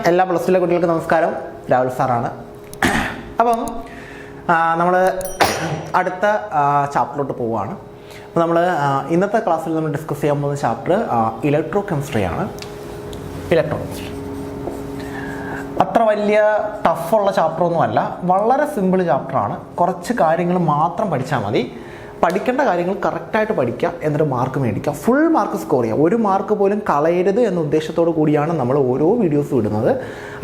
എല്ലാ പ്ലസ് ടുവിലെ കുട്ടികൾക്ക് നമസ്കാരം. രാഹുൽ സാറാണ്. അപ്പം നമ്മൾ അടുത്ത ചാപ്റ്ററിലോട്ട് പോവുകയാണ്. അപ്പോൾ നമ്മൾ ഇന്നത്തെ ക്ലാസ്സിൽ നമ്മൾ ഡിസ്കസ് ചെയ്യാൻ പോകുന്ന ചാപ്റ്റർ ഇലക്ട്രോ കെമിസ്ട്രിയാണ്. ഇലക്ട്രോ കെമിസ്ട്രി അത്ര വലിയ ടഫുള്ള ചാപ്റ്ററൊന്നുമല്ല, വളരെ സിമ്പിൾ ചാപ്റ്ററാണ്. കുറച്ച് കാര്യങ്ങൾ മാത്രം പഠിച്ചാൽ മതി. പഠിക്കേണ്ട കാര്യങ്ങൾ കറക്റ്റായിട്ട് പഠിക്കുക, എന്നിട്ട് മാർക്ക് മേടിക്കുക, ഫുൾ മാർക്ക് സ്കോർ ചെയ്യുക. ഒരു മാർക്ക് പോലും കളയരുത് എന്ന ഉദ്ദേശത്തോടു കൂടിയാണ് നമ്മൾ ഓരോ വീഡിയോസും ഇടുന്നത്.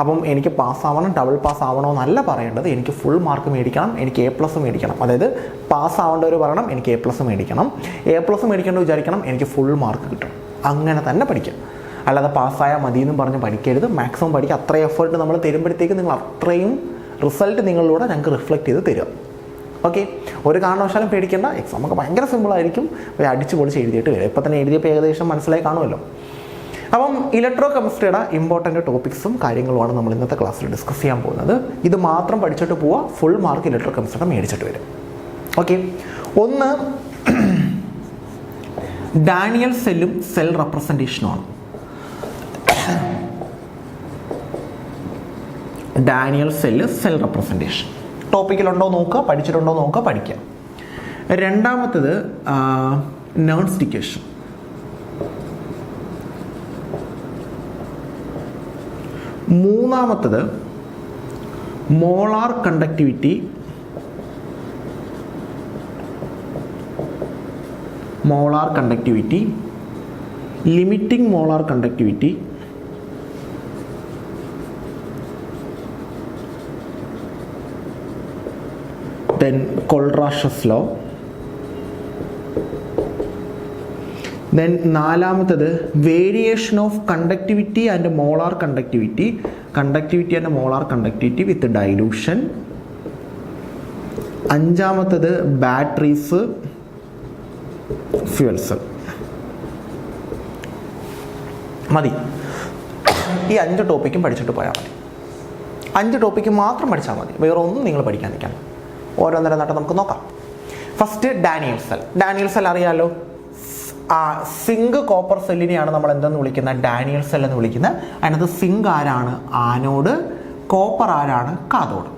അപ്പം എനിക്ക് പാസ്സാവണം, ഡബിൾ പാസ് ആവണോ എന്നല്ല പറയേണ്ടത്, എനിക്ക് ഫുൾ മാർക്ക് മേടിക്കണം, എനിക്ക് A+ മേടിക്കണം. അതായത് പാസ്സാവേണ്ടവർ പറയണം എനിക്ക് A+ മേടിക്കണം, A+ മേടിക്കേണ്ടത് വിചാരിക്കണം എനിക്ക് ഫുൾ മാർക്ക് കിട്ടണം. അങ്ങനെ തന്നെ പഠിക്കുക, അല്ലാതെ പാസ്സായാൽ മതി എന്നും പറഞ്ഞ് പഠിക്കരുത്. മാക്സിമം പഠിക്കുക. അത്രയും എഫേർട്ട് നമ്മൾ തരുമ്പോഴത്തേക്ക് നിങ്ങൾ അത്രയും റിസൾട്ട് നിങ്ങളിലൂടെ ഞങ്ങൾക്ക് റിഫ്ലക്റ്റ് ചെയ്ത് തരിക. ഓക്കെ, ഒരു കാരണവശാലും പേടിക്കേണ്ട. എക്സാം ഒക്കെ ഭയങ്കര സിമ്പിളായിരിക്കും. അടിച്ചു പൊളിച്ച് എഴുതിയിട്ട് വരും. ഇപ്പം തന്നെ എഴുതിയപ്പോൾ ഏകദേശം മനസ്സിലായി കാണുമല്ലോ. അപ്പം ഇലക്ട്രോ കെമിസ്ട്രിയുടെ ഇമ്പോർട്ടൻറ്റ് ടോപ്പിക്സും കാര്യങ്ങളുമാണ് നമ്മൾ ഇന്നത്തെ ക്ലാസ്സിൽ ഡിസ്കസ് ചെയ്യാൻ പോകുന്നത്. ഇത് മാത്രം പഠിച്ചിട്ട് പോവുക, ഫുൾ മാർക്ക് ഇലക്ട്രോ കെമിസ്ട്രിയുടെ മേടിച്ചിട്ട് വരും. ഓക്കെ, ഒന്ന് ഡാനിയൽ സെല്ലും സെൽ റെപ്രസെൻറ്റേഷനുമാണ്. ഡാനിയൽ സെല്ല്, സെൽ റെപ്രസെൻറ്റേഷൻ ടോപ്പിക്കിലുണ്ടോ നോക്കുക, പഠിച്ചിട്ടുണ്ടോ നോക്കുക, പഠിക്കുക. രണ്ടാമത്തത് നേൺസ്റ്റ് ഇക്വേഷൻ. മൂന്നാമത്തത് molar conductivity, molar conductivity, limiting molar conductivity, then Kohlrausch's law. then നാലാമത്തത് variation of conductivity and molar conductivity, conductivity and molar conductivity with dilution. അഞ്ചാമത്തത് ബാറ്ററീസ്, ഫ്യൂൽസ്. മതി, ഈ 5 ടോപ്പിക്കും പഠിച്ചിട്ട് പോയാൽ മതി. 5 ടോപ്പിക്ക് മാത്രം പഠിച്ചാൽ മതി, വേറെ ഒന്നും നിങ്ങൾ പഠിക്കാൻ നിൽക്കണം. ഓരോന്നേരം നമുക്ക് നോക്കാം. First Daniel cell. Daniel cell അറിയാലോ, സിങ്ക് കോപ്പർ സെല്ലിനെയാണ് നമ്മൾ എന്തെന്ന് വിളിക്കുന്നത്, ഡാനിയൽ സെൽ എന്ന് വിളിക്കുന്നത്. അതിനകത്ത് സിങ്ക് ആരാണ് ആനോഡ്, കോപ്പർ ആരാണ് കാഥോഡ്.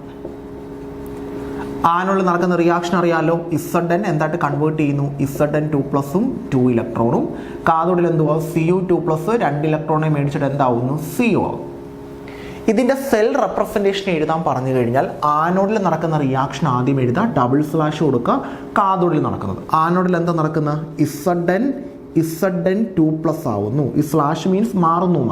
ആനോഡിൽ നടക്കുന്ന റിയാക്ഷൻ അറിയാലോ, Zn എന്തായിട്ട് കൺവേർട്ട് ചെയ്യുന്നു, Zn2+ഉം 2 ഇലക്ട്രോണും. കാഥോഡിൽ എന്തുവാ, Cu2+, 2 ഇലക്ട്രോണെ മേടിച്ചിട്ട് എന്താവുന്നു, Co ആവും. ഇതിൻ്റെ സെൽ റെപ്രസെൻറ്റേഷൻ എഴുതാൻ പറഞ്ഞു കഴിഞ്ഞാൽ ആനോഡിൽ നടക്കുന്ന റിയാക്ഷൻ ആദ്യം എഴുതുക, // കൊടുക്കുക. കാഥോഡിൽ നടക്കുന്നത്, ആനോഡിൽ എന്താ നടക്കുന്നത്, Zn2+ ആവുന്നു. ഈ സ്ലാഷ് മീൻസ് മാറുന്നു.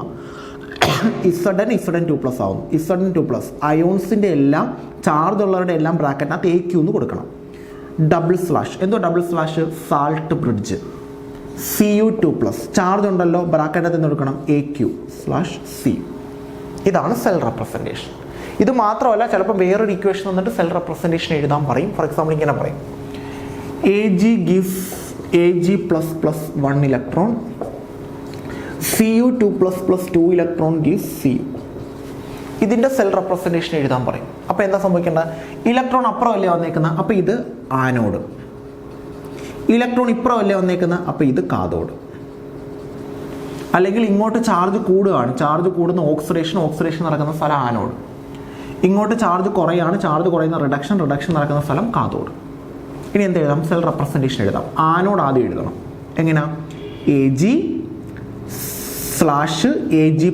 Zn2+ ആവുന്നു. Zn2+ അയോൺസിൻ്റെ എല്ലാം ചാർജ് ഉള്ളവരുടെ എല്ലാം ബ്രാക്കറ്റിനകത്ത് AQ എന്ന് കൊടുക്കണം. // എന്തോ // സാൾട്ട് ബ്രിഡ്ജ്. Cu2+ ചാർജ് ഉണ്ടല്ലോ, ബ്രാക്കറ്റിനകത്ത് എന്ന് കൊടുക്കണം AQ/C. ഇതാണ് സെൽ റെപ്രസെൻറ്റേഷൻ. ഇത് മാത്രമല്ല, ചിലപ്പോൾ വേറൊരു ഇക്വേഷൻ വന്നിട്ട് സെൽ റെപ്രസെൻറ്റേഷൻ എഴുതാൻ പറയും. ഫോർ എക്സാമ്പിൾ ഇങ്ങനെ പറയും, Ag gives Ag++ 1 electron, Cu2++ 2 electron gives Cu. ഇതിൻ്റെ സെൽ റെപ്രസെൻറ്റേഷൻ എഴുതാൻ പറയും. അപ്പോൾ എന്താ സംഭവിക്കേണ്ടത്, ഇലക്ട്രോൺ അപ്പുറമല്ലേ വന്നേക്കുന്നത്, അപ്പോൾ ഇത് ആനോഡ്. ഇലക്ട്രോൺ ഇപ്പുറമല്ലേ വന്നേക്കുന്നത്, അപ്പോൾ ഇത് കാഥോഡ്. അല്ലെങ്കിൽ ഇങ്ങോട്ട് ചാർജ് കൂടുകയാണ്, ചാർജ് കൂടുന്ന ഓക്സിഡേഷൻ നടക്കുന്ന സ്ഥലം ആനോഡ്. ഇങ്ങോട്ട് ചാർജ് കുറയാണ്, ചാർജ് കുറയുന്ന റിഡക്ഷൻ നടക്കുന്ന സ്ഥലം കാഥോഡ്. ഇനി എന്ത് എഴുതാം, സെൽ റെപ്രസെൻറ്റേഷൻ എഴുതാം. ആനോഡ് ആദ്യം എഴുതണം. എങ്ങനെയാ, Ag/Ag+,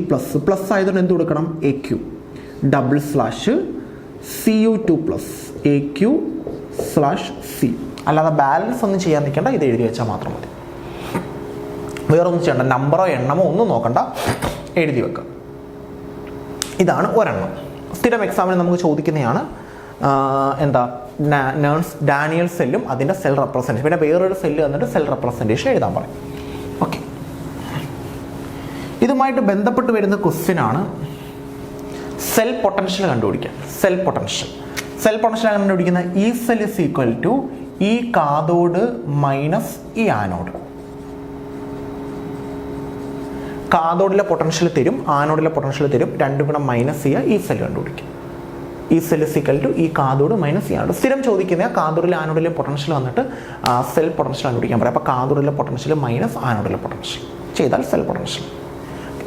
പ്ലസ് ആയതുകൊണ്ട് എന്ത് കൊടുക്കണം, AQ, // Cu2+, AQ/C. അല്ലാതെ ബാലൻസ് ഒന്നും ചെയ്യാൻ നിൽക്കേണ്ട, ഇത് എഴുതി വെച്ചാൽ മാത്രം മതി. വേറൊന്നും ചെയ്യണ്ട, നമ്പറോ എണ്ണമോ ഒന്നും നോക്കണ്ട, എഴുതി വെക്കുക. ഇതാണ് ഒരെണ്ണം. സ്ഥിരം എക്സാമിന് നമുക്ക് ചോദിക്കുന്നതാണ് എന്താ, ഡാനിയൽ സെല്ലും അതിൻ്റെ സെൽ റെപ്രസെൻറ്റേഷൻ. പിന്നെ വേറൊരു സെല്ല് വന്നിട്ട് സെൽ റെപ്രസെൻറ്റേഷൻ എഴുതാൻ പറയും. ഓക്കെ, ഇതുമായിട്ട് ബന്ധപ്പെട്ട് വരുന്ന ക്വസ്റ്റ്യനാണ് സെൽ പൊട്ടൻഷ്യൽ കണ്ടുപിടിക്കുക. സെൽ പൊട്ടൻഷ്യൽ കണ്ടുപിടിക്കുന്ന ഈ cell is equal to E cathode minus E anode. കാഥോഡിലെ potential തരും, ആനോഡിലെ പൊട്ടൻഷ്യൽ തരും, രണ്ടും കൂടെ മൈനസ് ചെയ്യുക, ഈ സെൽ കണ്ടുപിടിക്കും. ഈ cell is equal to E cathode minus E anode. സ്ഥിരം ചോദിക്കുന്ന കാഥോഡിലെ ആനോഡിലെ പൊട്ടൻഷ്യൽ വന്നിട്ട് സെൽ പൊട്ടൻഷ്യൽ കണ്ടുപിടിക്കാൻ പറയാം. അപ്പോൾ കാഥോഡിലെ പൊട്ടൻഷ്യൽ മൈനസ് ആനോഡിലെ പൊട്ടൻഷ്യൽ ചെയ്താൽ സെൽ പൊട്ടൻഷ്യൽ.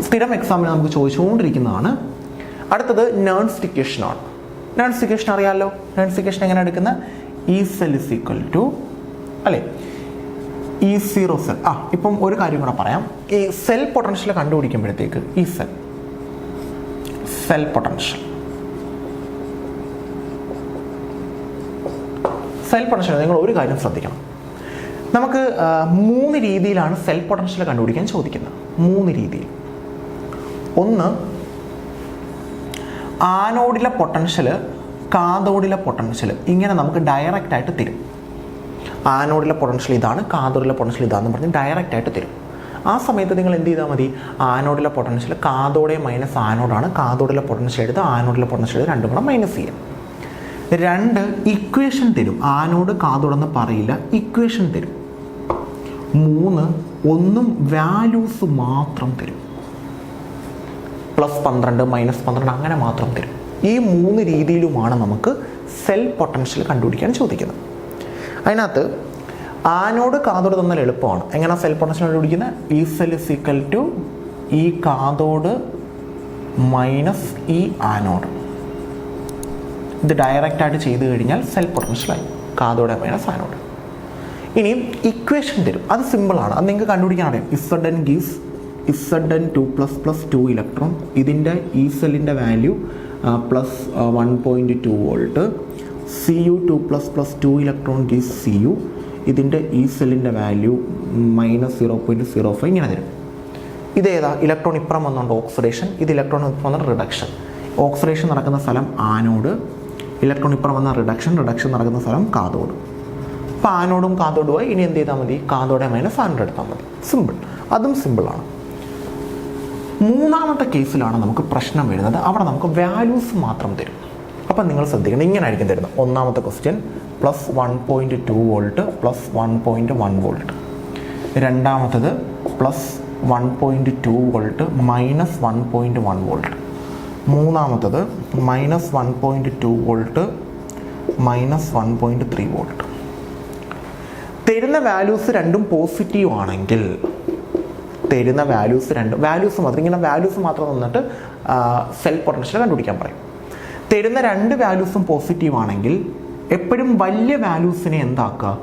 സ്ഥിരം എക്സാമിന് നമുക്ക് ചോദിച്ചുകൊണ്ടിരിക്കുന്നതാണ് അടുത്തത് നോൺ സ്റ്റിക്കേഷൻ ആണ്. നോൺ സ്റ്റിക്കേഷൻ അറിയാമല്ലോ. നോൺ സ്റ്റിക്കേഷൻ എങ്ങനെ എടുക്കുന്ന E cell is equal to അല്ലേ E0 സെൽ. ഇപ്പം ഒരു കാര്യം കൂടെ പറയാം. ഈ സെൽ പൊട്ടൻഷ്യൽ കണ്ടുപിടിക്കുമ്പോഴത്തേക്ക് ഈ സെൽ പൊട്ടൻഷ്യൽ നിങ്ങൾ ഒരു കാര്യം ശ്രദ്ധിക്കണം. നമുക്ക് 3 രീതിയിലാണ് സെൽ പൊട്ടൻഷ്യൽ കണ്ടുപിടിക്കാൻ ചോദിക്കുന്നത്. 3 രീതിയിൽ. ഒന്ന്, ആനോഡിലെ പൊട്ടൻഷ്യൽ കാഥോഡിലെ പൊട്ടൻഷ്യൽ ഇങ്ങനെ നമുക്ക് ഡയറക്റ്റ് ആയിട്ട് തരും. ആനോഡിലെ പൊട്ടൻഷ്യൽ ഇതാണ്, കാഥോഡിലെ പൊട്ടൻഷ്യൽ ഇതാണെന്ന് പറഞ്ഞ് ഡയറക്റ്റ് ആയിട്ട് തരും. ആ സമയത്ത് നിങ്ങൾ എന്ത് ചെയ്താൽ മതി, ആനോഡിലെ പൊട്ടൻഷ്യൽ കാഥോഡെ മൈനസ് ആനോഡാണ്, കാഥോഡിലെ പൊട്ടൻഷ്യൽ എടുത്ത് ആനോഡിലെ പൊട്ടൻഷ്യൽ രണ്ടും കൂടെ മൈനസ് ചെയ്യാം. 2, ഇക്വേഷൻ തരും. ആനോഡ് കാഥോഡെന്ന് പറയില്ല, ഇക്വേഷൻ തരും. 3, ഒന്നും വാല്യൂസ് മാത്രം തരും. +12 -12 അങ്ങനെ മാത്രം തരും. ഈ 3 രീതിയിലുമാണ് നമുക്ക് സെൽ പൊട്ടൻഷ്യൽ കണ്ടുപിടിക്കാൻ ചോദിക്കുന്നത്. അതിനകത്ത് ആനോഡ് കാഥോഡ് തന്നാൽ എളുപ്പമാണ്. എങ്ങനെ സെൽ പൊട്ടൻഷ്യൽ കണ്ടുപിടിക്കുന്നത്? E cell is equal to E cathode minus E anode. ഇത് ഡയറക്റ്റ് ആയിട്ട് ചെയ്ത് കഴിഞ്ഞാൽ സെൽ പൊട്ടൻഷ്യലായി, കാഥോഡ് മൈനസ് ആനോഡ്. ഇനി ഇക്വേഷൻ തരും. അത് സിമ്പിളാണ്, അത് നിങ്ങൾക്ക് കണ്ടുപിടിക്കാൻ അറിയാം. Zn gives Zn2 ++ 2 electron. ഇതിൻ്റെ ഈ സെല്ലിൻ്റെ value +1.2 volt. Cu2 ++ 2 electron gives Cu. ഇതിൻ്റെ ഈ സെല്ലിൻ്റെ വാല്യൂ -0.05 ഇങ്ങനെ തരും. ഇതേതാ? ഇലക്ട്രോൺ ഇപ്പുറം വന്നുകൊണ്ട് ഓക്സിഡേഷൻ, ഇത് ഇലക്ട്രോൺ ഇപ്പുറം വന്ന റിഡക്ഷൻ. ഓക്സിഡേഷൻ നടക്കുന്ന സ്ഥലം ആനോഡ്, ഇലക്ട്രോൺ ഇപ്പുറം വന്ന റിഡക്ഷൻ നടക്കുന്ന സ്ഥലം കാഥോഡ്. അപ്പോൾ ആനോഡും കാഥോഡുമായി ഇനി എന്ത് ചെയ്താൽ മതി? കാഥോഡെ മൈനസ് ആനോഡ് എടുത്താൽ മതി. സിമ്പിൾ. അതും സിമ്പിളാണ്. 3ാമത്തെ കേസിലാണ് നമുക്ക് പ്രശ്നം വരുന്നത്. അവിടെ നമുക്ക് വാല്യൂസ് മാത്രം തരും. അപ്പം നിങ്ങൾ ശ്രദ്ധിക്കണം, ഇങ്ങനെ ആയിരിക്കും തരുന്നത്. 1ാമത്തെ ക്വസ്റ്റ്യൻ +1.2 വോൾട്ട് +1.1 വോൾട്ട്. 2ാമത്തത് +1.2 വോൾട്ട് -1.1 വോൾട്ട്. 3ാമത്തത് -1.2 വോൾട്ട് -1.3 വോൾട്ട്. തരുന്ന വാല്യൂസ് രണ്ടും പോസിറ്റീവ് ആണെങ്കിൽ, തരുന്ന വാല്യൂസ് മാത്രം ഇങ്ങനെ വാല്യൂസ് മാത്രം തന്നിട്ട് സെൽ പൊട്ടൻഷ്യൽ കണ്ടുപിടിക്കാൻ പറയും. തരുന്ന 2 വാല്യൂസും പോസിറ്റീവ് ആണെങ്കിൽ എപ്പോഴും വലിയ വാല്യൂസിനെ എന്താക്കുക?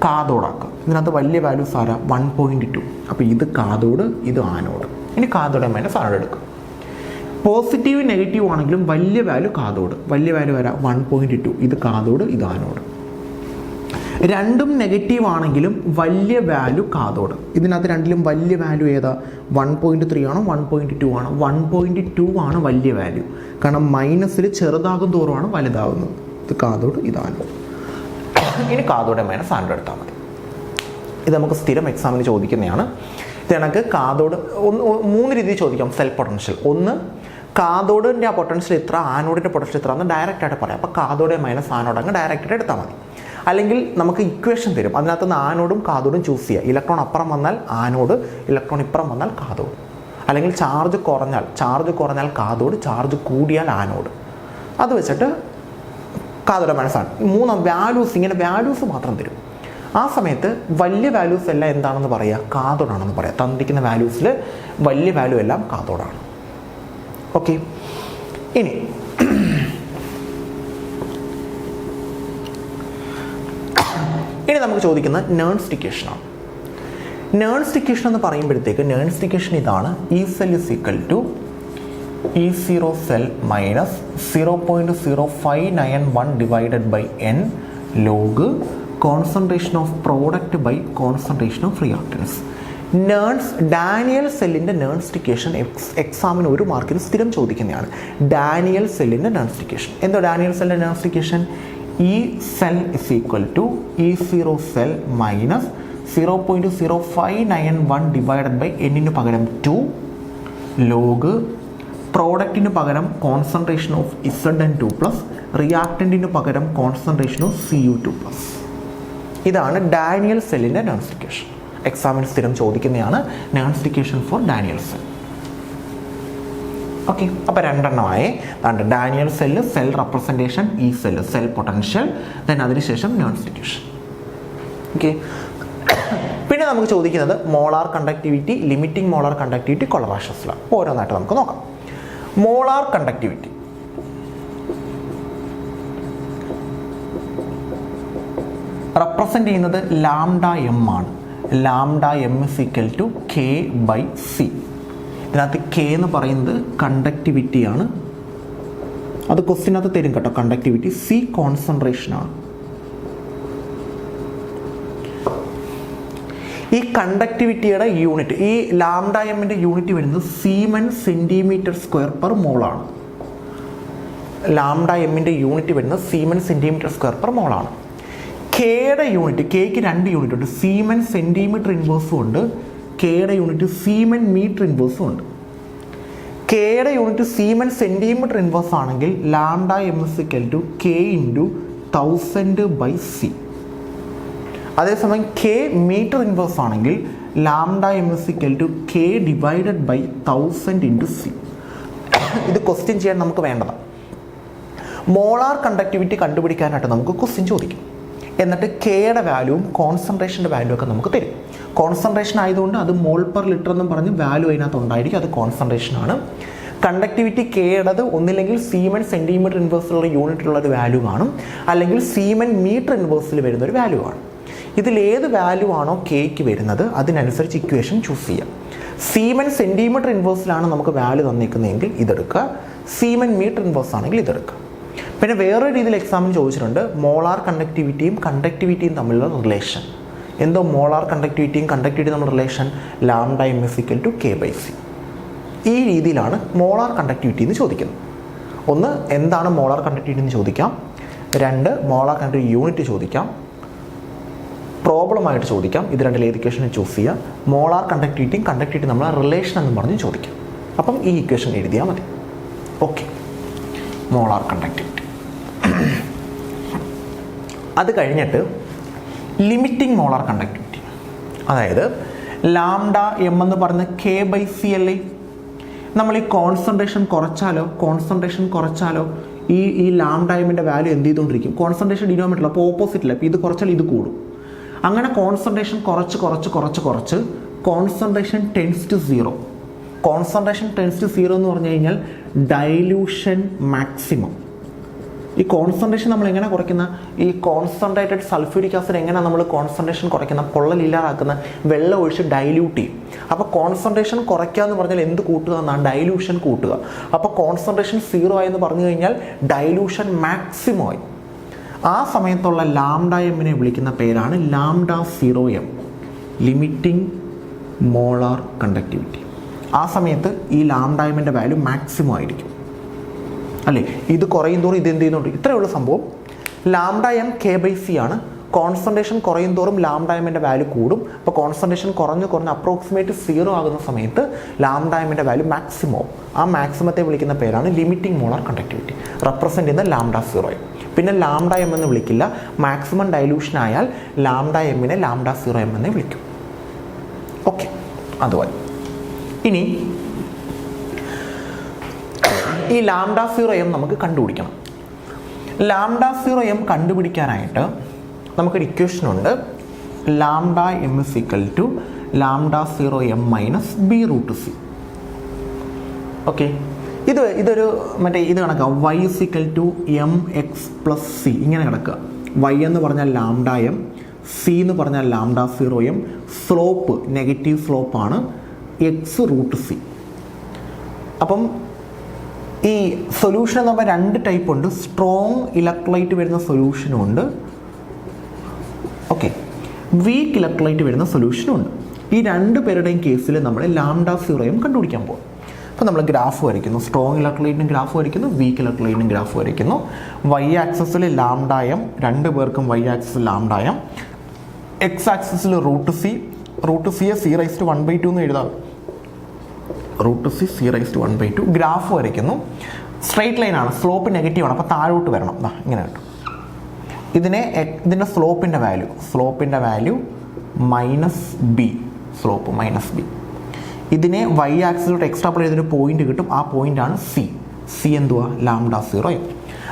കാഥോഡാക്കുക. ഇതിനകത്ത് വലിയ വാല്യൂസ് ആരാ? 1.2. അപ്പോൾ ഇത് കാഥോഡ്, ഇത് ആനോഡ്. ഇനി കാഥോഡ് മൈനസ് ആനോഡ് എടുക്കുക. പോസിറ്റീവ് നെഗറ്റീവ് ആണെങ്കിലും വലിയ വാല്യൂ കാഥോഡ്, വലിയ വാല്യൂ വരാം 1.2. ഇത് കാഥോഡ്, ഇത് ആനോഡ്. രണ്ടും നെഗറ്റീവ് ആണെങ്കിലും വലിയ വാല്യൂ കാഥോഡ്. ഇതിനകത്ത് രണ്ടിലും വലിയ വാല്യൂ ഏതാ? 1.3 ആണോ 1.2 ആണോ? 1.2 ആണ് വലിയ വാല്യൂ. കാരണം മൈനസിൽ ചെറുതാകും തോറുമാണ് വലുതാകുന്നത്. ഇത് കാഥോഡ്, ഇത് ആനോഡ്. ഇനി കാഥോഡ് മൈനസ് ആനോഡ് എടുത്താൽ മതി. ഇത് നമുക്ക് സ്ഥിരം എക്സാമിന് ചോദിക്കുന്നതാണ്. ഇത് കണക്ക് കാഥോഡ് 3 രീതിയിൽ ചോദിക്കാം സെൽ പൊട്ടൻഷ്യൽ. ഒന്ന്, കാഥോഡിൻ്റെ ആ പൊട്ടൻഷ്യൽ ഇത്ര, ആനോഡിൻ്റെ പൊട്ടൻഷ്യൽ ഇത്ര എന്ന് ഡയറക്റ്റ് ആയിട്ട് പറയാം. അപ്പോൾ കാഥോഡ് മൈനസ് ആനോഡ് അങ്ങ് ഡയറക്റ്റ് ആയിട്ട് എടുത്താൽ മതി. അല്ലെങ്കിൽ നമുക്ക് ഇക്വേഷൻ തരും, അതിനകത്ത് നിന്ന് ആനോഡും കാഥോഡും ചൂസ് ചെയ്യുക. ഇലക്ട്രോൺ അപ്പുറം വന്നാൽ ആനോഡ്, ഇലക്ട്രോൺ ഇപ്പുറം വന്നാൽ കാഥോഡ്. അല്ലെങ്കിൽ ചാർജ് കുറഞ്ഞാൽ കാഥോഡ്, ചാർജ് കൂടിയാൽ ആനോഡ്. അത് വെച്ചിട്ട് കാഥോഡ് മൈനസ് ആണ്. 3 വാല്യൂസ്, ഇങ്ങനെ വാല്യൂസ് മാത്രം തരും. ആ സമയത്ത് വലിയ വാല്യൂസ് എല്ലാം എന്താണെന്ന് പറയുക? കാഥോഡാണെന്ന് പറയാം. തന്നിരിക്കുന്ന വാല്യൂസിൽ വലിയ വാല്യൂ എല്ലാം കാഥോഡാണ്. ഓക്കെ. ഇനി നമുക്ക് ചോദിക്കുന്നത് നോൺ സ്റ്റിക്കേഷനാണ്. നോൺ സ്റ്റിക്കേഷൻ എന്ന് പറയുമ്പോഴത്തേക്ക് നോൺ സ്റ്റിക്കേഷൻ ഇതാണ്: E cell is equal to E0 cell minus 0.0591 divided by n log concentration of product by concentration of reactants. Daniell സെല്ലിൻ്റെ നോൺ സ്റ്റിക്കേഷൻ എക്സാമിന് 1 മാർക്കിന് സ്ഥിരം ചോദിക്കുന്നതാണ്. ഡാനിയൽ സെല്ലിൻ്റെ നോൺ സ്റ്റിക്കേഷൻ എന്തോ? ഡാനിയൽ സെല്ലിൻ്റെ നോൺ equation E cell is equal to E0 cell minus 0.0591 divided by എന്നിന് പകരം 2 ലോഗ് പ്രോഡക്റ്റിന് പകരം കോൺസെൻട്രേഷൻ ഓഫ് Zn2 പ്ലസ് റിയാക്ടൻറ്റിന് പകരം കോൺസെൻട്രേഷൻ ഓഫ് Cu2 പ്ലസ്. ഇതാണ് ഡാനിയൽ സെല്ലിൻ്റെ നോൺ സ്റ്റിക്കേഷൻ. എക്സാമിന് സ്ഥിരം ചോദിക്കുന്നതാണ് നോൺ equation for Daniell cell. Okay. അപ്പോൾ 2 എണ്ണമായി. Daniell cell, cell representation, E cell, cell potential, then അതിനുശേഷം നോൺ സ്റ്റിക്കേഷൻ. ഓക്കെ. പിന്നെ നമുക്ക് ചോദിക്കുന്നത് molar conductivity, limiting molar conductivity, Kohlrausch's law. ഓരോന്നായിട്ട് നമുക്ക് നോക്കാം. മോളാർ കണ്ടക്ടിവിറ്റി റെപ്രസെൻ്റ് ചെയ്യുന്നത് ലാംഡ എം ആണ്. Lambda M is equal to K by C. ഇതിനകത്ത് കെ എന്ന് പറയുന്നത് കണ്ടക്ടിവിറ്റിയാണ്. അത് ക്വസ്റ്റ്യനകത്ത് തരും കേട്ടോ, കണ്ടക്ടിവിറ്റി. സി കോൺസെൻട്രേഷനാണ്. ഈ കണ്ടക്ടിവിറ്റിയുടെ യൂണിറ്റ്, ഈ ലാംഡ എമ്മിൻ്റെ യൂണിറ്റ് വരുന്നത് സീമൻ സെൻറ്റിമീറ്റർ സ്ക്വയർ പെർ മോളാണ്. ലാംഡ എമ്മിൻ്റെ യൂണിറ്റ് വരുന്നത് സീമൻ സെൻറ്റിമീറ്റർ സ്ക്വയർ പെർ മോളാണ്. കെയുടെ യൂണിറ്റ്, കെക്ക് 2 യൂണിറ്റ് ഉണ്ട്. സീമൻ സെൻറ്റിമീറ്റർ ഇൻവേഴ്സും ഉണ്ട്, കെയുടെ യൂണിറ്റ് സീമൻ മീറ്റർ ഇൻവേഴ്സും ഉണ്ട്. കെയുടെ യൂണിറ്റ് സീമൻ സെൻറ്റിമീറ്റർ ഇൻവേഴ്സ് ആണെങ്കിൽ lambda M is equal to K into 1000/c. അതേസമയം കെ മീറ്റർ ഇൻവേഴ്സ് ആണെങ്കിൽ lambda M is equal to K divided by 1000/c. ഇത് ക്വസ്റ്റ്യൻ ചെയ്യാൻ നമുക്ക് വേണ്ടതാണ്. മോളാർ കണ്ടക്ടിവിറ്റി കണ്ടുപിടിക്കാനായിട്ട് നമുക്ക് ക്വസ്റ്റ്യൻ ചോദിക്കും. എന്നിട്ട് കെയുടെ വാല്യൂവും കോൺസെൻട്രേഷൻ്റെ വാല്യൂ ഒക്കെ നമുക്ക് തരും. കോൺസെൻട്രേഷൻ ആയതുകൊണ്ട് അത് മോൾ പെർ ലിറ്റർ എന്നും പറഞ്ഞ് വാല്യൂ അതിനകത്ത് ഉണ്ടായിരിക്കും, അത് കോൺസെൻട്രേഷനാണ്. കണ്ടക്ടിവിറ്റി കെയുടേത് ഒന്നില്ലെങ്കിൽ സീമൻ സെൻറ്റിമീറ്റർ ഇൻവേഴ്സിലുള്ള യൂണിറ്റുള്ള ഒരു വാല്യൂ കാണും, അല്ലെങ്കിൽ സീമൻ മീറ്റർ ഇൻവേഴ്സിൽ വരുന്ന ഒരു വാല്യൂ ആണ്. ഇതിലേത് വാല്യൂ ആണോ കെയ്ക്ക് വരുന്നത് അതിനനുസരിച്ച് ഇക്വേഷൻ ചൂസ് ചെയ്യാം. സീമൻ സെൻറ്റിമീറ്റർ ഇൻവേഴ്സിലാണ് നമുക്ക് വാല്യൂ തന്നിരിക്കുന്നതെങ്കിൽ ഇതെടുക്കുക, സീമൻ മീറ്റർ ഇൻവേഴ്സ് ആണെങ്കിൽ ഇതെടുക്കുക. പിന്നെ വേറൊരു രീതിയിൽ എക്സാമിന് ചോദിച്ചിട്ടുണ്ട്, മോളാർ കണ്ടക്ടിവിറ്റിയും തമ്മിലുള്ള റിലേഷൻ. എന്തോ മോളാർ കണ്ടക്ടിവിറ്റിയും തമ്മിലുള്ള relation lambda M is equal to K by C. ഈ രീതിയിലാണ് മോളാർ കണ്ടക്ടിവിറ്റി എന്ന് ചോദിക്കുന്നത്. ഒന്ന്, എന്താണ് മോളാർ കണ്ടക്ടിവിറ്റി എന്ന് ചോദിക്കാം. 2, മോളാർ കണ്ടക്ടിവിറ്റി യൂണിറ്റ് ചോദിക്കാം, പ്രോബ്ലമായിട്ട് ചോദിക്കാം. ഇത് രണ്ടിൽ ഏത് ഇക്വേഷനെ ചൂസ് ചെയ്യുക. മോളാർ കണ്ടക്ടിവിറ്റിയും തമ്മിലുള്ള റിലേഷൻ എന്ന് പറഞ്ഞ് ചോദിക്കാം. അപ്പം ഈ ഇക്വേഷൻ എഴുതിയാൽ മതി. Okay, molar conductivity. അത് കഴിഞ്ഞിട്ട് ലിമിറ്റിംഗ് മോളാർ കണ്ടക്ടിവിറ്റി, അതായത് ലാംഡ എം എന്ന് പറഞ്ഞ കെ ബൈ സി അല്ലേ. നമ്മൾ ഈ കോൺസെൻട്രേഷൻ കുറച്ചാലോ ഈ ലാംഡ എമ്മിൻ്റെ വാല്യൂ എന്ത് ചെയ്തുകൊണ്ടിരിക്കും? കോൺസെൻട്രേഷൻ ഡിനോമിനേറ്റർ, അപ്പോൾ ഓപ്പോസിറ്റില്ല. അപ്പോൾ ഇത് കുറച്ചാൽ ഇത് കൂടും. അങ്ങനെ കോൺസെൻട്രേഷൻ കുറച്ച് concentration tends to 0. Concentration tends to 0 എന്ന് പറഞ്ഞു കഴിഞ്ഞാൽ ഡൈല്യൂഷൻ മാക്സിമം. ഈ കോൺസെൻട്രേഷൻ നമ്മൾ എങ്ങനെ കുറയ്ക്കുന്ന? ഈ കോൺസെൻട്രേറ്റഡ് സൾഫ്യൂരിക് ആസിഡ് എങ്ങനെ നമ്മൾ കോൺസെൻട്രേഷൻ കുറയ്ക്കുന്ന? പൊള്ളലില്ലാതാക്കുന്ന, വെള്ളം ഒഴിച്ച് ഡൈല്യൂട്ട് ചെയ്യും. അപ്പോൾ കോൺസെൻട്രേഷൻ കുറയ്ക്കുക എന്ന് പറഞ്ഞാൽ എന്ത് കൂട്ടുക എന്നാണ്? ഡൈല്യൂഷൻ കൂട്ടുക. അപ്പോൾ കോൺസെൻട്രേഷൻ 0 ആയെന്ന് പറഞ്ഞു കഴിഞ്ഞാൽ ഡൈല്യൂഷൻ മാക്സിമം ആയി. ആ സമയത്തുള്ള ലാംഡ എമ്മിനെ വിളിക്കുന്ന പേരാണ് lambda 0m, limiting molar conductivity. ആ സമയത്ത് ഈ ലാംഡ എമ്മിൻ്റെ വാല്യൂ മാക്സിമം ആയിരിക്കും അല്ലേ. ഇത് കുറയും തോറും ഇത് എന്ത് ചെയ്യുന്നുണ്ട്? ഇത്രയുള്ള സംഭവം. Lambda M K by C ആണ്. കോൺസെൻട്രേഷൻ കുറയും തോറും ലാംഡ എമ്മിൻ്റെ വാല്യൂ കൂടും. അപ്പോൾ കോൺസെൻട്രേഷൻ കുറഞ്ഞ് അപ്രോക്സിമേറ്റ് 0 ആകുന്ന സമയത്ത് ലാംഡ എമ്മിൻ്റെ വാല്യൂ മാക്സിമം. ആ മാക്സിമത്തെ വിളിക്കുന്ന പേരാണ് ലിമിറ്റിംഗ് മോളാർ കണ്ടക്ടിവിറ്റി, റെപ്രസെൻ്റ് ചെയ്യുന്ന ലാംഡ 0m. പിന്നെ ലാംഡ എം എന്ന് വിളിക്കില്ല. മാക്സിമം ഡൈല്യൂഷൻ ആയാൽ ലാംഡ എമ്മിനെ ലാംഡ 0m എന്ന് വിളിക്കും. ഓക്കെ, അതുപോലെ ഇനി ഈ ലാംഡ 0m നമുക്ക് കണ്ടുപിടിക്കണം. ലാംഡ 0m കണ്ടുപിടിക്കാനായിട്ട് നമുക്കൊരു ഇക്വേഷനുണ്ട്. Lambda M is equal to lambda 0m minus B root C. Okay, ഇതൊരു ഇത് കണക്കാം. Y is equal to M X plus C ഇങ്ങനെ കിടക്കുക. വൈ എന്ന് പറഞ്ഞാൽ ലാംഡ എം, സി എന്ന് പറഞ്ഞാൽ ലാംഡ 0m, സ്ലോപ്പ് നെഗറ്റീവ് സ്ലോപ്പാണ്, എക്സ് റൂട്ട് സി. അപ്പം ഈ സൊല്യൂഷൻ എന്ന് പറഞ്ഞാൽ 2 ടൈപ്പ് ഉണ്ട്. സ്ട്രോങ് ഇലക്ട്രോലൈറ്റ് വരുന്ന സൊല്യൂഷനും ഉണ്ട്, ഓക്കെ, വീക്ക് ഇലക്ട്രോലൈറ്റ് വരുന്ന സൊല്യൂഷനും ഉണ്ട്. ഈ 2 പേരുടെയും കേസിൽ നമ്മൾ ലാംഡ 0m കണ്ടുപിടിക്കാൻ പോകും. അപ്പോൾ നമ്മൾ ഗ്രാഫ് വരയ്ക്കുന്നു. സ്ട്രോങ് ഇലക്ട്രോലൈറ്റിനും ഗ്രാഫ് വരയ്ക്കുന്നു, വീക്ക് ഇലക്ട്രോലൈറ്റിനും ഗ്രാഫ് വരയ്ക്കുന്നു. വൈ ആക്സസിൽ ലാംഡ എം, 2 പേർക്കും വൈ ആക്സസിൽ ലാംഡ എം. എക്സ് ആക്സസിൽ റൂട്ട് സിയെ c/1/2 എന്ന് എഴുതാം. Root C c/1/2. ഗ്രാഫ് വരയ്ക്കുന്നു. സ്ട്രെയിറ്റ് ലൈനാണ്, സ്ലോപ്പ് നെഗറ്റീവാണ്, അപ്പോൾ താഴോട്ട് വരണം. ഇങ്ങനെ കിട്ടും. ഇതിൻ്റെ സ്ലോപ്പിൻ്റെ value minus B, slope minus B. ഇതിനെ വൈ ആക്സിലോട്ട് എക്സ്ട്രാപ്ലേറ്റ് ചെയ്തൊരു പോയിന്റ് കിട്ടും. ആ പോയിന്റാണ് സി എന്തുവാ? Lambda 0m.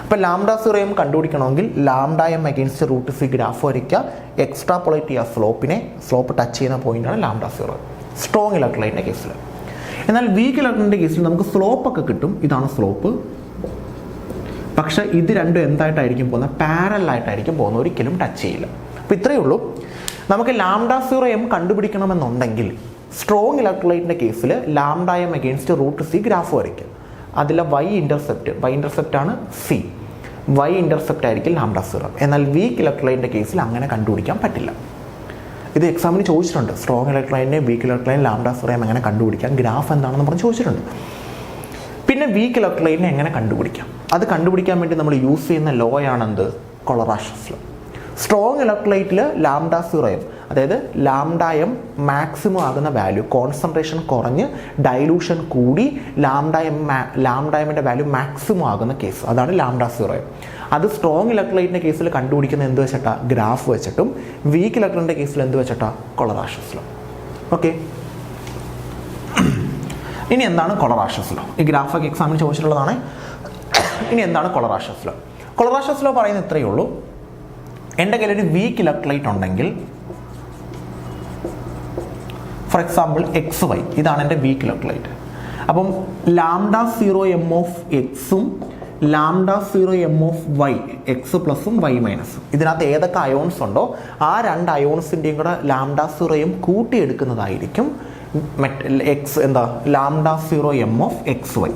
അപ്പോൾ ലാംഡ 0m കണ്ടുപിടിക്കണമെങ്കിൽ lambda M against root C graph വരയ്ക്കുക, എക്സ്ട്രാപ്ലേറ്റ് ചെയ്യുക സ്ലോപ്പ് ടച്ച് ചെയ്യുന്ന പോയിന്റാണ് ലാംഡ 0m, സ്ട്രോങ് ഇലക്ട്രോലൈറ്റിൻ്റെ കേസിൽ. എന്നാൽ വീക്ക് ഇലക്ട്രോണിൻ്റെ കേസിൽ നമുക്ക് സ്ലോപ്പൊക്കെ കിട്ടും. ഇതാണ് സ്ലോപ്പ്. പക്ഷെ ഇത് രണ്ടും എന്തായിട്ടായിരിക്കും പോകുന്നത്? പാരലായിട്ടായിരിക്കും പോകുന്നത്, ഒരിക്കലും ടച്ച് ചെയ്യില്ല. അപ്പോൾ ഇത്രയേ ഉള്ളൂ. നമുക്ക് λ0m കണ്ടുപിടിക്കണമെന്നുണ്ടെങ്കിൽ സ്ട്രോങ് ഇലക്ട്രോലൈറ്റിൻ്റെ കേസിൽ λm അഗെയിൻസ്റ്റ് √c ഗ്രാഫ് വരയ്ക്കുക. അതിലെ y ഇൻ്റർസെപ്റ്റ് ആണ് c. y ഇൻ്റർസെപ്റ്റ് ആയിരിക്കും λ0. എന്നാൽ വീക്ക് ഇലക്ട്രോലൈറ്റിൻ്റെ കേസിൽ അങ്ങനെ കണ്ടുപിടിക്കാൻ പറ്റില്ല. ഇത് എക്സാമിന് ചോദിച്ചിട്ടുണ്ട്. സ്ട്രോങ് ഇലക്ട്രോലൈറ്റിനെ വീക്ക് ഇലക്ട്രോലൈൻ λ0m എങ്ങനെ കണ്ടുപിടിക്കാം, ഗ്രാഫ് എന്താണെന്ന് പറഞ്ഞ് ചോദിച്ചിട്ടുണ്ട്. പിന്നെ വീക്ക് ഇലക്ട്രോലൈറ്റിനെ എങ്ങനെ കണ്ടുപിടിക്കാം? അത് കണ്ടുപിടിക്കാൻ വേണ്ടി നമ്മൾ യൂസ് ചെയ്യുന്ന ലോ ആണെന്ത്? കൊളറാഷസ് ലോ. സ്ട്രോങ് ഇലക്ട്രോലൈറ്റിൽ λ0m, അതായത് λm മാക്സിമം ആകുന്ന വാല്യൂ, കോൺസെൻട്രേഷൻ കുറഞ്ഞ് ഡൈലൂഷൻ കൂടി λmൻ്റെ വാല്യൂ മാക്സിമം ആകുന്ന കേസ്, അതാണ് λ0m. അത് സ്ട്രോങ് ഇലക്ട്രോലൈറ്റിൻ്റെ കേസിൽ കണ്ടുപിടിക്കുന്നത് എന്ത് വെച്ചിട്ടാ? ഗ്രാഫ് വെച്ചിട്ടും. വീക്ക് ഇലക്ട്രോണിൻ്റെ കേസിൽ എന്ത് വെച്ചിട്ടാ? കൊളറാഷസ് ലോ. ഓക്കെ, ഇനി എന്താണ് കൊളറാഷസ് ലോ? ഈ ഗ്രാഫൊക്കെ എക്സാമിന് ചോദിച്ചിട്ടുള്ളതാണ്. ഇനി എന്താണ് കൊളറാഷസ് ലോ? കൊളറാഷസ് ലോ പറയുന്നത് ഇത്രയേ ഉള്ളൂ. എൻ്റെ കയ്യിൽ ഒരു വീക്ക് ഇലക്ട്രോലൈറ്റ് ഉണ്ടെങ്കിൽ, ഫോർ എക്സാമ്പിൾ XY, ഇതാണ് എൻ്റെ വീക്ക് ഇലക്ട്രോലൈറ്റ്. അപ്പം λ0m ഓഫ് എക്സും λ0m ഓഫ് y, എക്സ് പ്ലസും y മൈനസും, ഇതിനകത്ത് ഏതൊക്കെ അയോൺസ് ഉണ്ടോ ആ രണ്ട് അയോൺസിൻ്റെയും കൂടെ λ0m കൂട്ടിയെടുക്കുന്നതായിരിക്കും λ0m ഓഫ് XY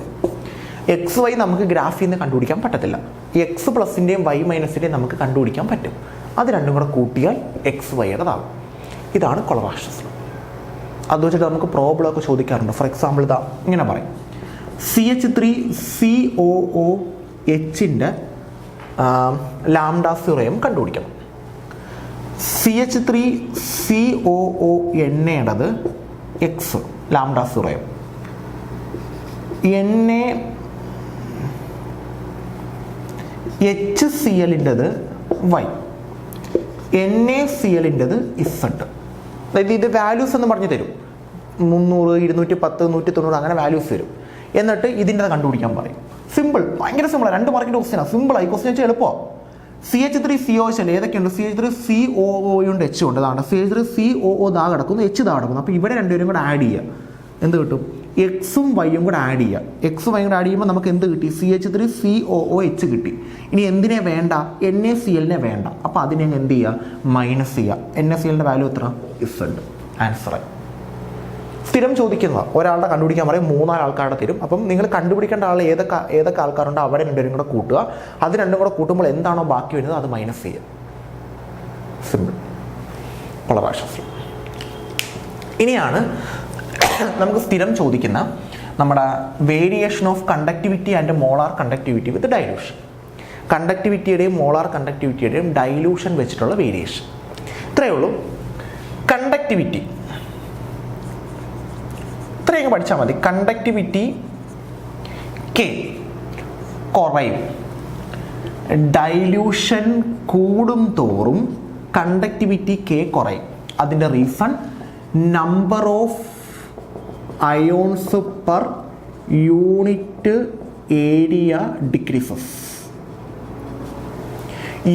നമുക്ക് ഗ്രാഫിൽ നിന്ന് കണ്ടുപിടിക്കാൻ പറ്റത്തില്ല. ഈ എക്സ് പ്ലസിൻ്റെയും y മൈനസിൻ്റെയും നമുക്ക് കണ്ടുപിടിക്കാൻ പറ്റും. അത് രണ്ടും കൂടെ കൂട്ടിയാൽ XYയുടേതാകും. ഇതാണ് കൊളറാഷസ് ലോ. അത് വെച്ചിട്ട് നമുക്ക് പ്രോബ്ലമൊക്കെ ചോദിക്കാറുണ്ട്. ഫോർ എക്സാമ്പിൾ ഇതാ ഇങ്ങനെ പറയും, CH3COOHൻ്റെ λ0m കണ്ടുപിടിക്കണം. CH3COONയുടേത് എക്സ് λ0m, HClൻ്റെത് y, NaClൻ്റെത് z. അതായത് ഇത് വാല്യൂസ് എന്ന് പറഞ്ഞു തരും. 300, 210, 190 അങ്ങനെ വാല്യൂസ് തരും. എന്നിട്ട് ഇതിൻ്റെ കണ്ടുപിടിക്കാൻ പറയും. സിമ്പിൾ, ഭയങ്കര സിമ്പിളാണ്. 2 മാർക്കിൻ്റെ ക്വസ്റ്റ്യനാണ്. സിമ്പിളായി ക്വസ്റ്റ്യൻ വെച്ചാൽ എളുപ്പമാണ്. CH3COH ഏതൊക്കെയുണ്ട്? CH3COOയുണ്ട്, H ഉണ്ട്. അതാണ് CH3COO ദാ കിടക്കുന്നു, H ദാ കിടക്കുന്നു. അപ്പോൾ ഇവിടെ രണ്ടുപേരും കൂടെ ആഡ് ചെയ്യുക. എന്ത് കിട്ടും? എക്സും വൈയും കൂടെ ആഡ് ചെയ്യുക. എക്സും വൈയും കൂടെ ആഡ് ചെയ്യുമ്പോൾ നമുക്ക് എന്ത് കിട്ടി? CH3COOH കിട്ടി. ഇനി എന്തിനെ വേണ്ട? NaClനെ വേണ്ട. അപ്പോൾ അതിനെ എന്ത് ചെയ്യുക? മൈനസ് ചെയ്യുക. NaClൻ്റെ വാല്യൂ എത്ര? Z. ആൻസറായി. സ്ഥിരം ചോദിക്കുന്ന ഒരാളുടെ കണ്ടുപിടിക്കാൻ പറയും, 3-4 ആൾക്കാരുടെ തരും. അപ്പം നിങ്ങൾ കണ്ടുപിടിക്കേണ്ട ആൾ ഏതൊക്കെ ആൾക്കാരുണ്ടോ അവരെ രണ്ടുപേരും കൂടെ കൂട്ടുക. അത് രണ്ടും കൂടെ കൂട്ടുമ്പോൾ എന്താണോ ബാക്കി വരുന്നത് അത് മൈനസ് ചെയ്യുക. സിമ്പിൾ. കൊളറാഷസ്. ഇനിയാണ് നമുക്ക് സ്ഥിരം ചോദിക്കുന്ന നമ്മുടെ variation of conductivity and molar conductivity with dilution. കണ്ടക്ടിവിറ്റിയുടെയും മോളാർ കണ്ടക്ടിവിറ്റിയുടെയും ഡൈലൂഷൻ വെച്ചിട്ടുള്ള വേരിയേഷൻ. ഇത്രയേ ഉള്ളൂ. കണ്ടക്ടിവിറ്റി ഇത്രയൊക്കെ പഠിച്ചാൽ മതി. കണ്ടക്ടിവിറ്റി K കുറയും. ഡൈലൂഷൻ കൂടും തോറും കണ്ടക്ടിവിറ്റി K കുറയും. അതിൻ്റെ reason number of ions per unit area decreases.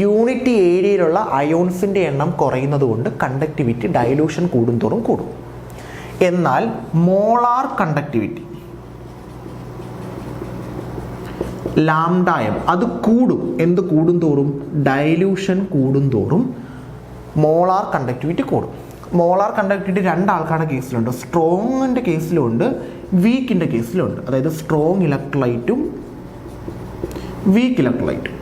Unit ഏരിയയിലുള്ള അയോൺസിൻ്റെ എണ്ണം കുറയുന്നത് കൊണ്ട് കണ്ടക്ടിവിറ്റി ഡൈലൂഷൻ കൂടുന്തോറും കൂടും. എന്നാൽ മോളാർ കണ്ടക്ടിവിറ്റി λm അത് കൂടും. എന്ത് കൂടുന്തോറും? ഡൈലൂഷൻ കൂടുന്തോറും മോളാർ കണ്ടക്ടിവിറ്റി കൂടും. മോളാർ കണ്ടക്ടിവിറ്റി 2 ആൾക്കാരുടെ കേസിലുണ്ട്. സ്ട്രോങ്ങിൻ്റെ കേസിലുണ്ട്, വീക്കിൻ്റെ കേസിലുണ്ട്. അതായത് സ്ട്രോങ് ഇലക്ട്രോലൈറ്റും വീക്ക് ഇലക്ട്രോലൈറ്റും.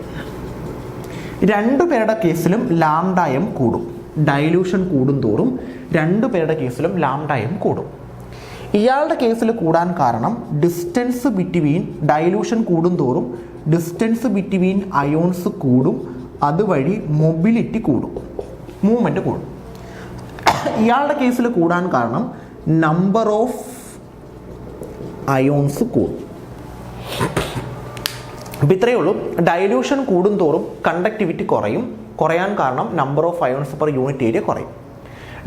2 പേരുടെ കേസിലും λm കൂടും. ഡൈലൂഷൻ കൂടുന്തോറും 2 പേരുടെ കേസിലും λm കൂടും. ഇയാളുടെ കേസിൽ കൂടാൻ കാരണം ഡിസ്റ്റൻസ് ബിറ്റ്വീൻ ഡൈലൂഷൻ കൂടുന്തോറും ഡിസ്റ്റൻസ് ബിറ്റ്വീൻ അയോൺസ് കൂടും. അതുവഴി മൊബിലിറ്റി കൂടും, മൂവ്മെൻറ്റ് കൂടും. ഇയാളുടെ കേസിൽ കൂടാൻ കാരണം നമ്പർ ഓഫ് അയോൺസ് കൂടും. അപ്പം ഇത്രയേ ഉള്ളൂ. ഡൈലൂഷൻ കൂടുന്തോറും കണ്ടക്ടിവിറ്റി കുറയാൻ കാരണം number of ions per unit area കുറയും.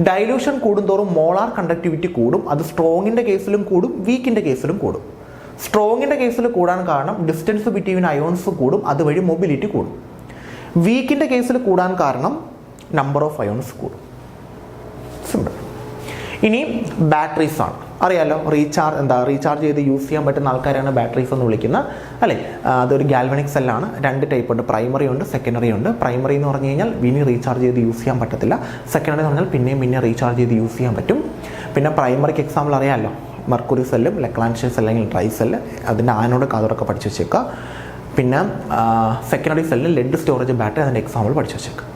ഡൈലൂഷൻ കൂടുന്തോറും മോളാർ കണ്ടക്ടിവിറ്റി കൂടും. അത് സ്ട്രോങ്ങിൻ്റെ കേസിലും കൂടും, വീക്കിൻ്റെ കേസിലും കൂടും. സ്ട്രോങ്ങിൻ്റെ കേസിൽ കൂടാൻ കാരണം ഡിസ്റ്റൻസ് ബിറ്റ്വീൻ അയോൺസ് കൂടും. അതുവഴി മൊബിലിറ്റി കൂടും. വീക്കിൻ്റെ കേസിൽ കൂടാൻ കാരണം നമ്പർ ഓഫ് അയോൺസ് കൂടും. സിമ്പിൾ. ഇനി ബാറ്ററീസ് ആണ്. അറിയാമല്ലോ, റീചാർജ് ചെയ്ത് യൂസ് ചെയ്യാൻ പറ്റുന്ന ആൾക്കാരാണ് ബാറ്ററീസ് എന്ന് വിളിക്കുന്നത് അല്ലേ. അതൊരു ഗാൽവനിക് സെല്ലാണ്. 2 ടൈപ്പ് ഉണ്ട്, പ്രൈമറി ഉണ്ട്, സെക്കൻഡറി ഉണ്ട്. പ്രൈമറി എന്ന് പറഞ്ഞു കഴിഞ്ഞാൽ റീചാർജ് ചെയ്ത് യൂസ് ചെയ്യാൻ പറ്റത്തില്ല. സെക്കൻഡറി എന്ന് പറഞ്ഞാൽ പിന്നെ റീചാർജ് ചെയ്ത് യൂസ് ചെയ്യാൻ പറ്റും. പിന്നെ പ്രൈമറിക്ക് എക്സാമ്പിൾ അറിയാമല്ലോ, മെർക്കുറി സെല്ലും ലെക്ലാൻഷ്യസ് സെല്ല് അല്ലെങ്കിൽ ഡ്രൈ സെല്ല്, അതിൻ്റെ ആനോട് കാതോടൊക്കെ പഠിച്ചു വെച്ചേക്കുക. പിന്നെ സെക്കൻഡറി സെല്ലിൽ ലെഡ് സ്റ്റോറേജ് ബാറ്ററി, അതിൻ്റെ എക്സാമ്പിൾ പഠിച്ചു വെച്ചേക്കുക.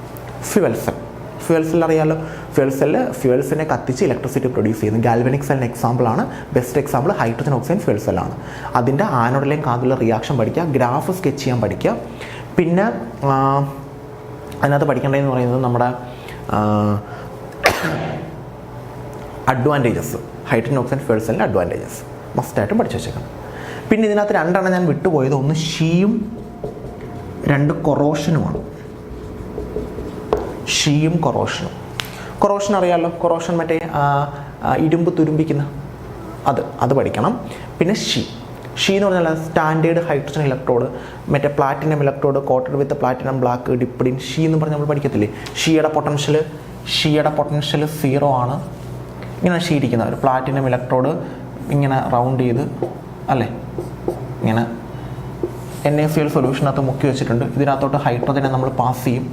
ഫ്യുവൽ സെൽ അറിയാമല്ലോ, ഫ്യുവൽസിനെ കത്തിച്ച് ഇലക്ട്രിസിറ്റി പ്രൊഡ്യൂസ് ചെയ്യുന്നു. ഗാൽവനിക് സെല്ലിന് എക്സാമ്പിളാണ്, best example hydrogen oxide fuel സെല്ലാണ്. അതിൻ്റെ ആനോഡിലെയും കാതിലെ റിയാക്ഷൻ പഠിക്കുക, ഗ്രാഫ് സ്കെച്ച് ചെയ്യാൻ പഠിക്കുക. പിന്നെ അതിനകത്ത് പഠിക്കേണ്ടതെന്ന് പറയുന്നത് നമ്മുടെ അഡ്വാൻറ്റേജസ്, ഹൈഡ്രജൻ ഓക്സൈഡ് ഫ്യുവൽ സെല്ലിൻ്റെ അഡ്വാൻറ്റേജസ് മസ്റ്റായിട്ടും പഠിച്ചു വെച്ചേക്കണം. പിന്നെ ഇതിനകത്ത് 2 ഞാൻ വിട്ടുപോയത്, ഒന്ന് ഷീയും 2 കൊറോഷനുമാണ്. ഷീയും കൊറോഷൻ അറിയാമല്ലോ, കൊറോഷൻ മറ്റേ ഇരുമ്പ് തുരുമ്പിക്കുന്ന അത് പഠിക്കണം. പിന്നെ ഷീ എന്ന് പറഞ്ഞാൽ സ്റ്റാൻഡേർഡ് ഹൈഡ്രജൻ ഇലക്ട്രോഡ്, മറ്റേ platinum electrode quoted with platinum black dipped in she എന്ന് പറഞ്ഞ് നമ്മൾ പഠിക്കത്തില്ലേ. ഷീയുടെ പൊട്ടൻഷ്യൽ 0 ആണ്. ഇങ്ങനെ ഷീ ഇരിക്കുന്ന ഒരു പ്ലാറ്റിനം ഇലക്ട്രോഡ് ഇങ്ങനെ റൗണ്ട് ചെയ്ത് അല്ലേ, ഇങ്ങനെ NaCl സൊല്യൂഷനകത്ത് മുക്കി വെച്ചിട്ടുണ്ട്. ഇതിനകത്തോട്ട് ഹൈഡ്രജനെ നമ്മൾ പാസ് ചെയ്യും,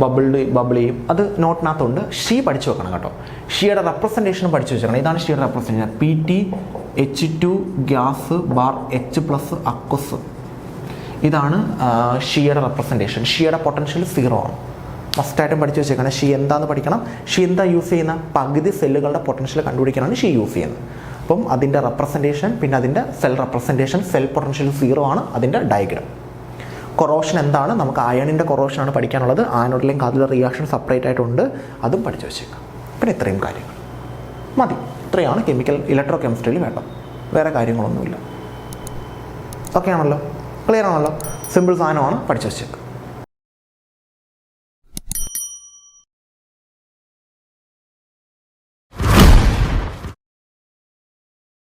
ബബിൾ ചെയ്യും. അത് നോട്ടിനകത്തുണ്ട്. ഷീ പഠിച്ചു വെക്കണം കേട്ടോ. ഷീയുടെ റെപ്രസെൻറ്റേഷനും പഠിച്ചു വെച്ചേക്കണം. ഇതാണ് ഷീയുടെ representation. PtH2 gas bar H+ aqueous. ഇതാണ് ഷീയുടെ റെപ്രസെൻറ്റേഷൻ. ഷീയുടെ പൊട്ടൻഷ്യൽ 0 ആണ്. മസ്റ്റായിട്ടും പഠിച്ചു വെച്ചേക്കണം. ഷീ എന്താണെന്ന് പഠിക്കണം. ഷീ എന്താ യൂസ് ചെയ്യുന്ന, പകുതി സെല്ലുകളുടെ പൊട്ടൻഷ്യൽ കണ്ടുപിടിക്കാനാണ് ഷീ യൂസ് ചെയ്യുന്നത്. അപ്പം അതിൻ്റെ റെപ്രസെൻറ്റേഷൻ, പിന്നെ അതിൻ്റെ സെൽ റെപ്രസെൻറ്റേഷൻ, സെൽ പൊട്ടൻഷ്യൽ 0 ആണ് അതിൻ്റെ ഡയഗ്രാം. കൊറോഷൻ എന്താണ്, നമുക്ക് അയണിൻ്റെ കൊറോഷനാണ് പഠിക്കാനുള്ളത്. ആനോഡിലെയും കാതിലെ റിയാക്ഷൻ സെപ്പറേറ്റ് ആയിട്ടുണ്ട്, അതും പഠിച്ചു വെച്ചേക്കാം. പിന്നെ ഇത്രയും കാര്യങ്ങൾ മതി. ഇത്രയാണ് ഇലക്ട്രോ കെമിസ്ട്രിയിൽ വേണ്ടത്, വേറെ കാര്യങ്ങളൊന്നുമില്ല. ഓക്കെ ആണല്ലോ, ക്ലിയർ ആണല്ലോ, സിമ്പിൾ സാധനമാണ്, പഠിച്ചു വെച്ചേക്കാം.